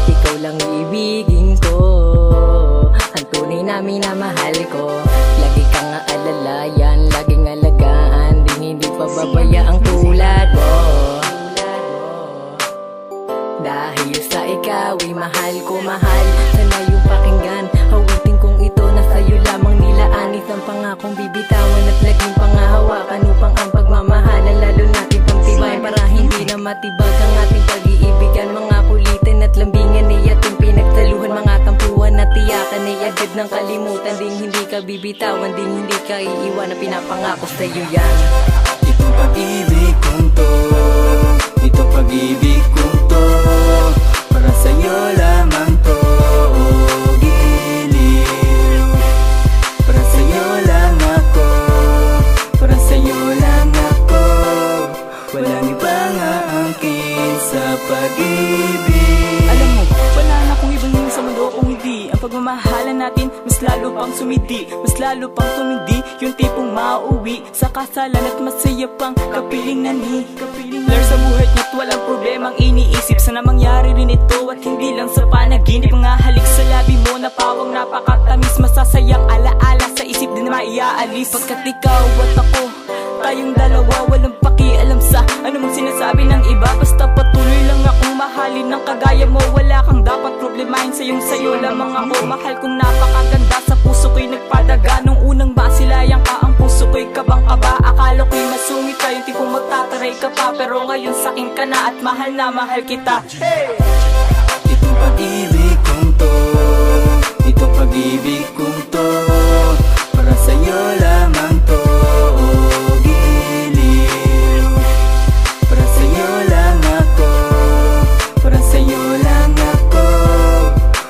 ikaw lang iibigin ko. Ang tunay na minamahal ko, lagi kang aalalayan, laging alagaan, hindi pababaya ang tulad mo. Dahil sa ikaw ay mahal ko mahal, sana yung pakinggan, awitin kong ito na sa'yo lamang nilaan. Isang pangakong bibitawan at laging pangahawakan upang ang pagmamahalan lalo natin pangtibayan, para hindi na matibag ang ating pag-iibigan. Mga kulitan at lambingan ay ating pinagtaluhan, mga tampuhan at tiyakan ay agad ng kalimutan. Ding hindi ka bibitawan, ding hindi ka iiwan, na pinapangako sa'yo yan. Itong pag-ibig kong to, itong pag-ibig kong to, para sa'yo lamang to, giliw. Para sa'yo lang ako, para sa'yo lang ako, walang ibang aangkin sa pag-ibig. Alam mo, wala na kung ibang yun sa mundo kung hindi ang pagmamahalan natin. Mas lalo pang sumidi, mas lalo pang tumindi, yung tipong mauwi sa kasalan at masaya pang kapilingan ni Lord sa buhay niya't walang problemang iniisip. Sana mangyari rin ito at hindi lang sa panaginip. Mga halik sa labi mo na pawang napakatamis, masasayang alaala sa isip din na maiaalis. Pagkat ikaw at ako, tayong dalawa, walang pakialam sa anumang sinasabi ng iba. Basta patuloy lang akong mahalin ng kagaya mo. Wala kang dapat problemahin, sayo lamang ako. Mahal kong napakaganda, sa puso ko'y nagpadaga. Nung unang basilayang ka, ang puso ko'y kabang-kaba. Akala ko'y masungit ka, yung tipong magtataray ka pa, pero ngayon sakin ka na at mahal na mahal kita. Itong pag-ibig kong to, itong pag-ibig kong to, para sa'yo lamang to, giliw. Para sa'yo lang ako, para sa'yo lang ako,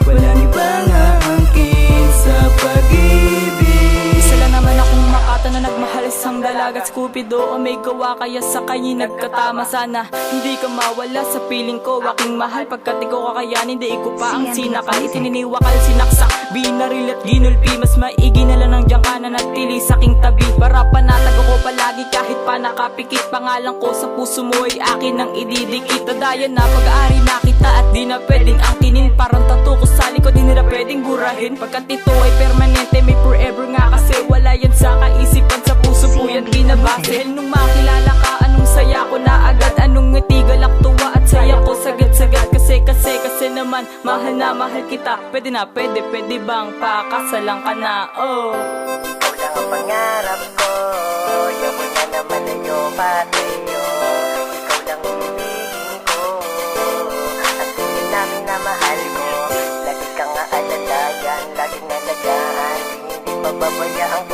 walang ibang aangkin sa pag-ibig. Isa lang naman akong makata na nagmahal isang dalagat Cupido, o may gawa kaya sa kanya nagkatama. Sana hindi ka mawala sa piling ko, aking mahal. Pagkat ikaw kakayanin, di ko pa ang sinakal. Itininiwakal, sinaksak, binaril at ginulpi. Mas maigi na lang ang diyang ka na natili sa aking tabi, para panatag ako palagi kahit pa nakapikit. Pangalan ko sa puso mo ay akin ang ididikit. Dadayan na pag-aari na kita at di na pwedeng angkinin. Parang tattoo ko sa likod, di nila pwedeng burahin. Pagkat ito ay permanente, may forever nga kasi wala yan sa kaisipan, sa puso po yan binabase. Dahil nung makilala ka, anong saya ko na agad, anong ngiti, galak, tuwa at saya ko sagad-sagad. Kasi naman, mahal na mahal kita. Pwede na, pwede bang pakasalan ka na, oh. Ikaw lang ang pangarap ko, yung na naman ninyo patayo. Ikaw lang ibigin ko, at hindi namin na mahal ko. Lagi kang aalalayan, laging alagaan, hindi pababaya ang